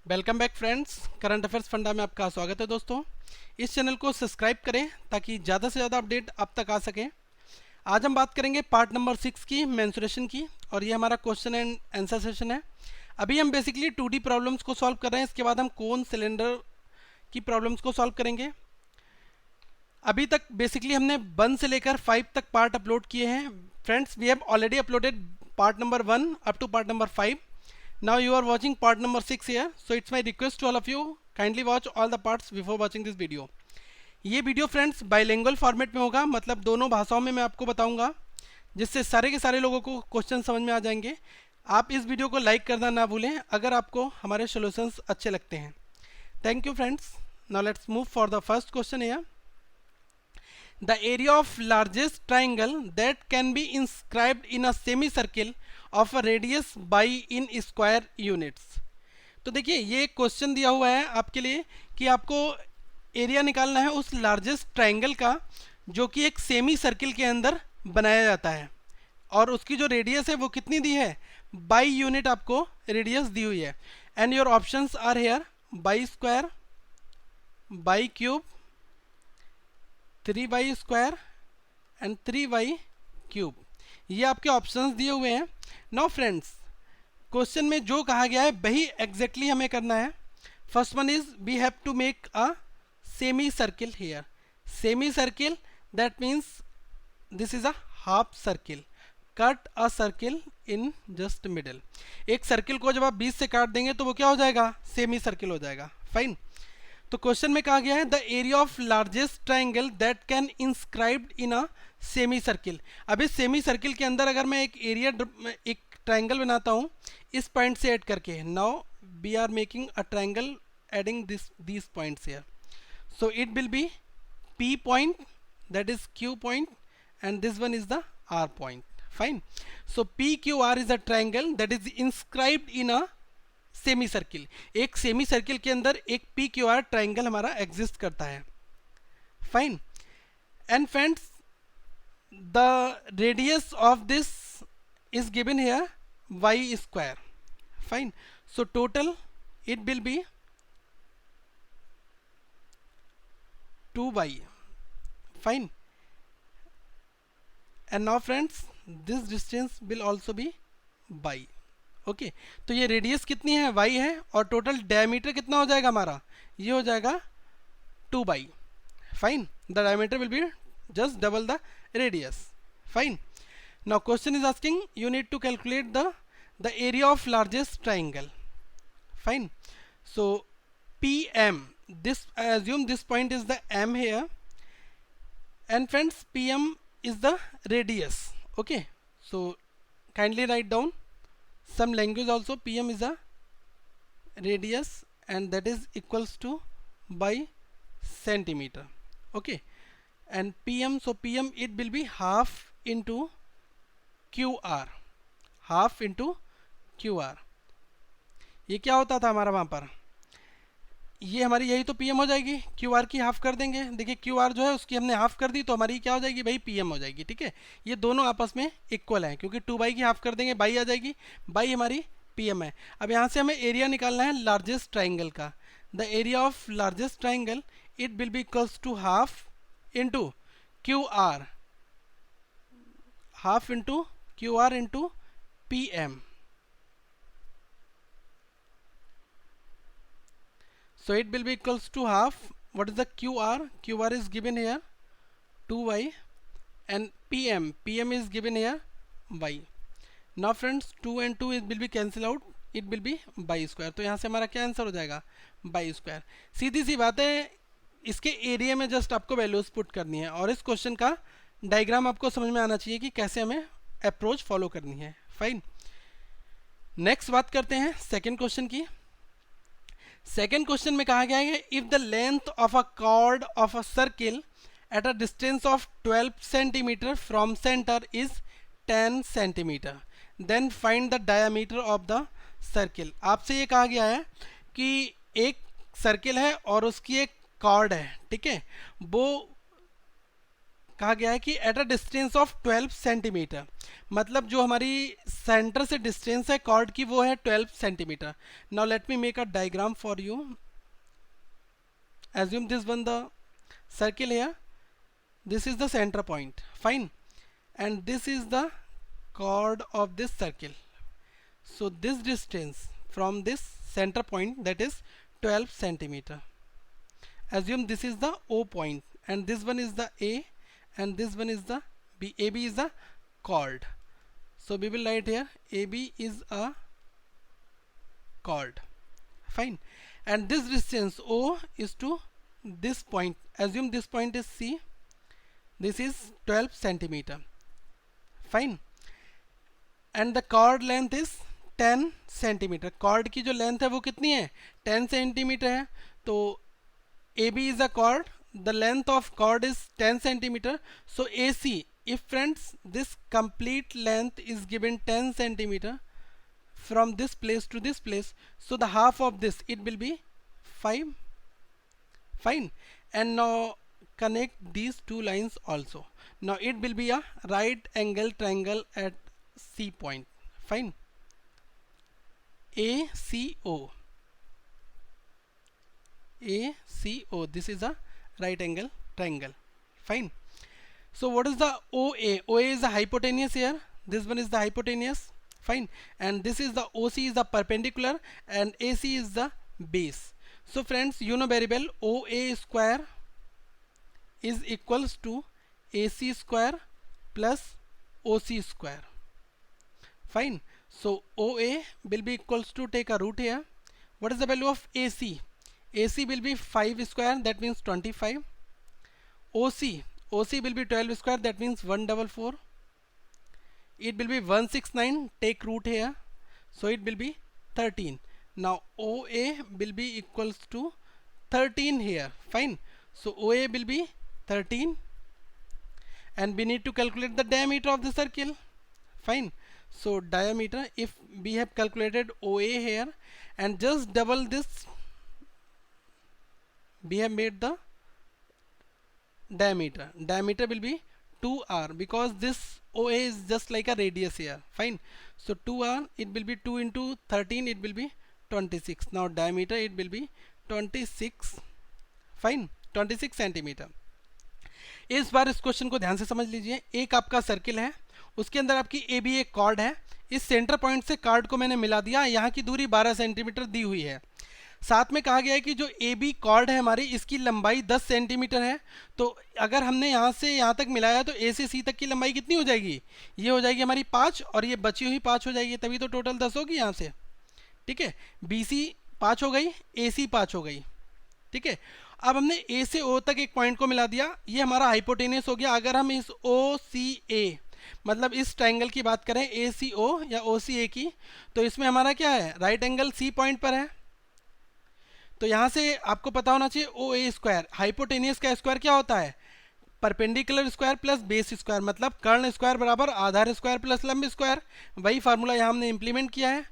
Welcome back friends. Current affairs funda में आपका स्वागत है दोस्तों। इस चैनल को सब्सक्राइब करें ताकि ज़्यादा से ज़्यादा अपडेट आप तक आ सके। आज हम बात करेंगे पार्ट नंबर 6 की, मेंसुरेशन की, और ये हमारा क्वेश्चन एंड आंसर सेशन है। अभी हम बेसिकली 2D प्रॉब्लम्स को सॉल्व कर रहे हैं। इसके बाद हम कोन सिलेंडर की प्रॉब्लम्स को सॉल्व करेंगे। अभी तक बेसिकली हमने 1 से लेकर 5 तक पार्ट अपलोड किए हैं friends. We have already uploaded part number 1 up to part number 5. Now you are watching part number 6 here, so it's my request to all of you, kindly watch all the parts before watching this video. ये video friends bilingual format में होगा, मतलब दोनों भाषाओं में मैं आपको बताऊंगा, जिससे सारे के सारे लोगों को क्वेश्चन समझ में आ जाएंगे। आप इस वीडियो को लाइक करना ना भूलें अगर आपको हमारे सॉल्यूशंस अच्छे लगते हैं। Thank you friends. Now let's move for the first question here. The area of largest triangle that can be inscribed in a semicircle of a radius by in square units. तो देखिए ये question दिया हुआ है आपके लिए कि आपको एरिया निकालना है उस लार्जेस्ट ट्राइंगल का जो कि एक सेमी सर्किल के अंदर बनाया जाता है, और उसकी जो रेडियस है वो कितनी दी है, बाई यूनिट आपको रेडियस दी हुई है। And your options are here: by square, by cube, 3y square and 3y cube. ये आपके ऑप्शंस दिए हुए हैं। नाउ फ्रेंड्स, क्वेश्चन में जो कहा गया है वही एग्जैक्टली हमें करना है। First one is we have to make a semi circle here. Semi circle that means this is a half circle. Cut a circle in just middle. एक सर्किल को जब आप बीच से काट देंगे तो वो क्या हो जाएगा, सेमी सर्किल हो जाएगा। फाइन। तो क्वेश्चन में कहा गया है the area of largest triangle that can inscribed in a semi circle. अब इस सेमी सर्किल के अंदर अगर मैं एक ट्राइंगल बनाता हूँ इस पॉइंट से ऐड करके, now we are making a triangle adding this points here, so it will be P point, that is Q point, and this one is the R point. Fine. So PQR is a triangle that is inscribed in a semi circle. एक semi circle के अंदर एक P Q R triangle हमारा exist करता है। Fine. And friends, the radius of this is given here y square. Fine. So total it will be 2y. Fine. And now friends, this distance will also be y. Okay तो ये radius कितनी है, y है, और total diameter कितना हो जाएगा हमारा, ये हो जाएगा 2y. Fine. The diameter will be just double the radius. Fine. Now question is asking you need to calculate the area of largest triangle. Fine. So PM, this I assume this point is the M here, and friends PM is the radius. Okay, so kindly write down some language also. PM is a radius and that is equals to by centimeter. Okay, and PM, so PM it will be half into QR. Half into QR. ये क्या होता था हमारा वहाँ पर, ये हमारी यही तो PM हो जाएगी। QR की हाफ कर देंगे। देखिए QR जो है उसकी हमने हाफ कर दी तो हमारी क्या हो जाएगी भाई, PM हो जाएगी। ठीक है, ये दोनों आपस में इक्वल हैं क्योंकि 2y की हाफ कर देंगे बाई आ जाएगी, बाई हमारी PM है। अब यहाँ से हमें एरिया निकालना है लार्जेस्ट ट्राइंगल का। The area of largest triangle it will be equals to half into QR, half into QR into PM. So it will be equals to half. What is the QR? QR is given here 2y, and PM is given here y. Now friends, 2 and 2 will be cancel out. It will be y square. तो यहाँ से हमारा क्या answer हो जाएगा, y square. सीधी सी बात है, इसके एरिया में जस्ट आपको वैल्यूज पुट करनी है और इस क्वेश्चन का डायग्राम आपको समझ में आना चाहिए कि कैसे हमें अप्रोच फॉलो करनी है। फाइन। नेक्स्ट बात करते हैं सेकेंड क्वेश्चन की। सेकेंड क्वेश्चन में कहा गया है if the length of a chord of a circle at a distance of 12 centimetre from centre is 10 centimetre, then find the diameter of the circle. आपसे ये कहा गया है कि एक सर्किल है और उसकी एक कॉर्ड है, ठीक है, वो कहा गया है कि eight a distance of 12 centimetre, मतलब जो हमारी सेंटर से डिस्टेंस है कॉर्ड की वो है 12 centimetre. Now let me make a diagram for you. assume this one the circle here, this is the center point, fine, and this is the chord of this circle. So this distance from this center point, that is 12 centimeter. Assume this is the O point and this one is the A and this one is the B. AB is the chord. So we will write here AB is a chord, fine, and this distance O is to this point. Assume this point is C, this is 12 centimeter, fine, and the chord length is 10 centimeter. chord की जो length है वो कितनी है 10 centimeter है. तो AB is a chord, the length of chord is 10 centimeter. So AC, if friends this complete length is given 10 centimeter from this place to this place, so the half of this it will be 5, fine, and now connect these two lines also. Now it will be a right angle triangle at C point, fine, ACO. ACO, this is a right angle triangle, fine. So what is the OA? OA is the hypotenuse here, this one is the hypotenuse, fine, and this is the OC is the perpendicular and AC is the base. So friends, you know very well OA square is equals to AC square plus OC square, fine. So OA will be equals to, take a root here, what is the value of AC? AC will be 5 square, that means 25. OC will be 12 square, that means 144. It will be 169, take root here, so it will be 13. Now OA will be equals to 13 here, fine. So OA will be 13 and we need to calculate the diameter of the circle, fine. So diameter, if we have calculated OA here and just double this, we have made the diameter. Diameter will be 2r because this OA is just like a radius here, fine. So 2r, it will be 2 into 13, it will be 26. Now diameter it will be 26, fine, 26 centimetre. इस बार इस question को ध्यान से समझ लीजिए. एक आपका circle है, उसके अंदर आपकी ए बी एक कॉर्ड है. इस सेंटर पॉइंट से कार्ड को मैंने मिला दिया. यहाँ की दूरी 12 सेंटीमीटर दी हुई है. साथ में कहा गया है कि जो ए बी कॉर्ड है हमारी, इसकी लंबाई 10 सेंटीमीटर है. तो अगर हमने यहाँ से यहाँ तक मिलाया तो ए से सी तक की लंबाई कितनी हो जाएगी? ये हो जाएगी हमारी 5 और ये बची हुई 5 हो जाएगी, तभी तो टोटल 10 होगी यहाँ से, ठीक है. बी सी 5 हो गई, ए सी 5 हो गई, ठीक है. अब हमने ए से ओ तक एक पॉइंट को मिला दिया, ये हमारा हाइपोटेनियस हो गया. अगर हम इस ओ सी ए, मतलब इस ट्रायंगल की बात करें ए सी ओ या ओ सी ए की, तो इसमें हमारा क्या है, राइट एंगल सी पॉइंट पर है. तो यहाँ से आपको पता होना चाहिए ओ ए स्क्वायर, हाइपोटेनियस का स्क्वायर क्या होता है, perpendicular square plus base square, मतलब कर्ण स्क्वायर बराबर आधार स्क्वायर प्लस लंब स्क्वायर. वही फार्मूला यहाँ हमने इंप्लीमेंट किया है.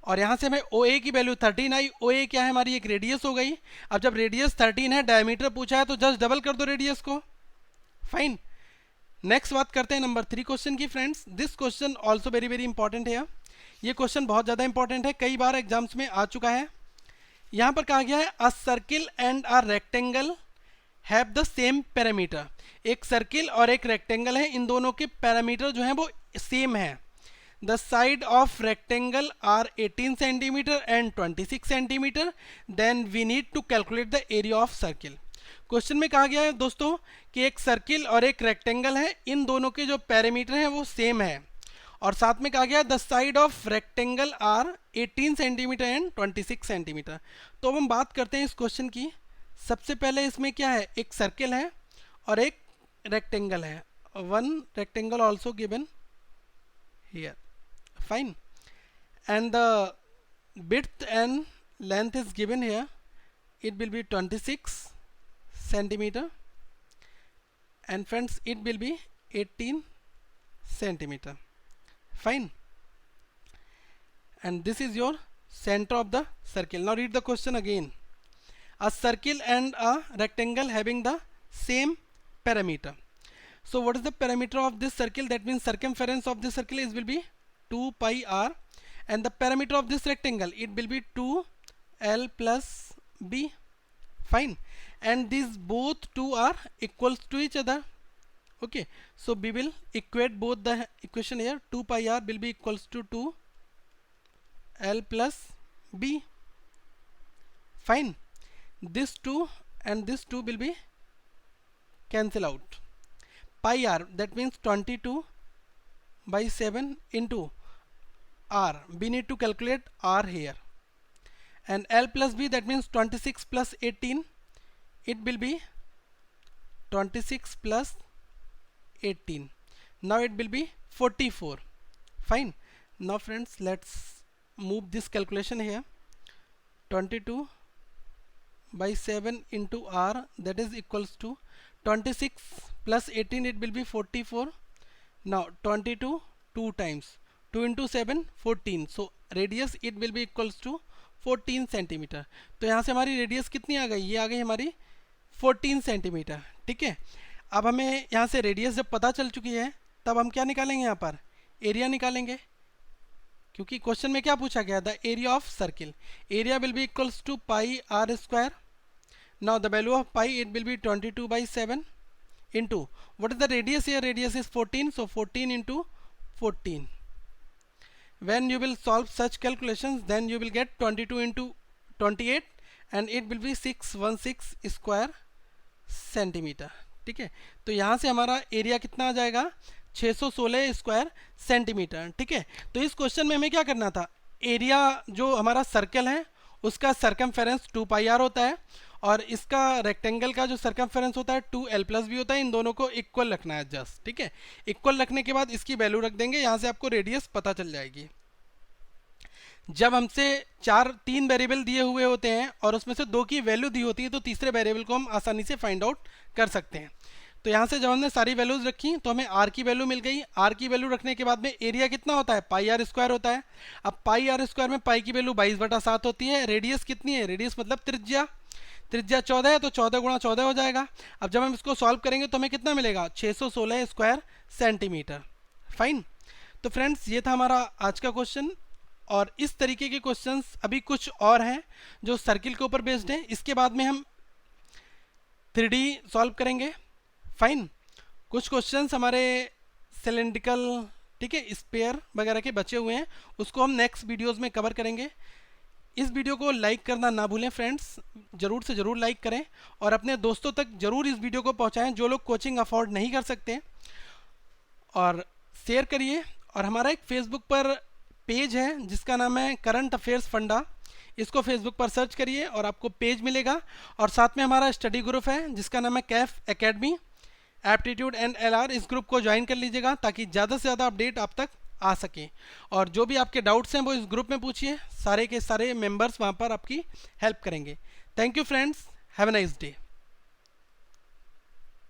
और यहाँ से हमें ओ ए की वैल्यू 13 आई. ओ ए क्या है हमारी, एक रेडियस हो गई. अब जब रेडियस 13 है, डायमीटर पूछा है, तो जस्ट डबल कर दो रेडियस को, फाइन. नेक्स्ट बात करते हैं नंबर 3 क्वेश्चन की. Friends, this question also very very important है. ये क्वेश्चन बहुत ज़्यादा इंपॉर्टेंट है, कई बार एग्जाम्स में आ चुका है. यहाँ पर कहा गया है अ circle and a rectangle have the same parameter. एक सर्किल और एक रेक्टेंगल है, इन दोनों के पैरामीटर जो हैं वो सेम है. The side of rectangle are 18 centimetre and 26 centimetre. Then we need to calculate the area of circle. Question में कहा गया है दोस्तों कि एक सर्किल और एक रेक्टेंगल है, इन दोनों के जो पैरामीटर हैं वो सेम है. और साथ में कहा गया the side of rectangle are 18 centimetre and 26 centimetre. तो अब हम बात करते हैं इस क्वेश्चन की. सबसे पहले इसमें क्या है, एक सर्किल है और एक रेक्टेंगल है. One rectangle also given here, fine, and the width and length is given here. It will be 26 centimeter and friends it will be 18 centimeter, fine, and this is your center of the circle. Now read the question again. A circle and a rectangle having the same parameter. So what is the perimeter of this circle? That means circumference of this circle is will be 2 pi r, and the perimeter of this rectangle, it will be 2l plus b. Fine. And these both two are equals to each other. Okay, so we will equate both the equation here. 2 pi r will be equals to 2l plus b. Fine. This 2 and this 2 will be cancel out. Pi r, that means 22 by 7 into r. We need to calculate r here. And l plus b, that means 26 plus 18. It will be 26 plus 18. Now it will be 44. Fine. Now friends, let's move this calculation here. 22 by 7 into r, that is equals to 26 plus 18, it will be 44. Now 22 2 times, 2 into 7 14. So radius it will be equals to 14 centimetre. तो यहाँ से हमारी radius कितनी आ गई? ये आ गई हमारी 14 centimetre. ठीक है. अब हमें यहाँ से रेडियस जब पता चल चुकी है, तब हम क्या निकालेंगे? यहाँ पर एरिया निकालेंगे, क्योंकि क्वेश्चन में क्या पूछा गया? The area of circle. Area will be equals to pi r square. Now the value of pi, it will be 22 by 7 into what is the radius here? Radius is 14, so 14 into 14. When you will solve such calculations, then you will get 22 into 28 and it will be 616 square centimetre. ठीक है. तो यहाँ से हमारा area कितना आ जाएगा? 616 square centimetre. ठीक है. तो इस क्वेश्चन में हमें क्या करना था? एरिया जो हमारा सर्कल है उसका सरकमफेरेंस 2 पाई आर होता है, और इसका रेक्टेंगल का जो सरकमफेरेंस होता है 2l प्लस भी होता है. इन दोनों को इक्वल रखना है जस्ट. ठीक है. इक्वल रखने के बाद इसकी वैल्यू रख देंगे. यहाँ से आपको रेडियस पता चल जाएगी. जब हमसे 3 वेरिएबल दिए हुए होते हैं और उसमें से 2 की वैल्यू दी होती है, तो तीसरे वेरिएबल को हम आसानी से फाइंड आउट कर सकते हैं. तो यहाँ से जब हमने सारी वैल्यूज रखी तो हमें r की वैल्यू मिल गई. r की वैल्यू रखने के बाद में एरिया कितना होता है? पाई आर स्क्वायर होता है. अब पाई आर स्क्वायर में पाई की वैल्यू 22/7 होती है. रेडियस कितनी है? रेडियस मतलब त्रिज्या. त्रिज्या 14 है, तो 14 गुणा 14 हो जाएगा. अब जब हम इसको सॉल्व करेंगे तो हमें कितना मिलेगा? 616 स्क्वायर सेंटीमीटर. फाइन. तो फ्रेंड्स, ये था हमारा आज का क्वेश्चन, और इस तरीके के क्वेश्चंस अभी कुछ और हैं जो सर्किल के ऊपर बेस्ड हैं. इसके बाद में हम 3D सॉल्व करेंगे. फाइन. कुछ क्वेश्चंस हमारे सिलेंड्रिकल, ठीक है, स्पेयर वगैरह के बचे हुए हैं, उसको हम नेक्स्ट वीडियोस में कवर करेंगे. इस वीडियो को लाइक करना ना भूलें फ्रेंड्स, ज़रूर से ज़रूर लाइक करें, और अपने दोस्तों तक ज़रूर इस वीडियो को पहुंचाएं जो लोग कोचिंग अफोर्ड नहीं कर सकते, और शेयर करिए. और हमारा एक फेसबुक पर पेज है जिसका नाम है करंट अफेयर्स फंडा. इसको फेसबुक पर सर्च करिए और आपको पेज मिलेगा. और साथ में हमारा स्टडी ग्रुप है जिसका नाम है Kaif academy aptitude and LR. इस ग्रुप को ज्वाइन कर लीजिएगा ताकि ज़्यादा से ज़्यादा अपडेट आप तक आ सके. और जो भी आपके डाउट्स हैं वो इस ग्रुप में पूछिए. सारे के सारे मेंबर्स वहाँ पर आपकी हेल्प करेंगे. Thank you friends. Have a nice day.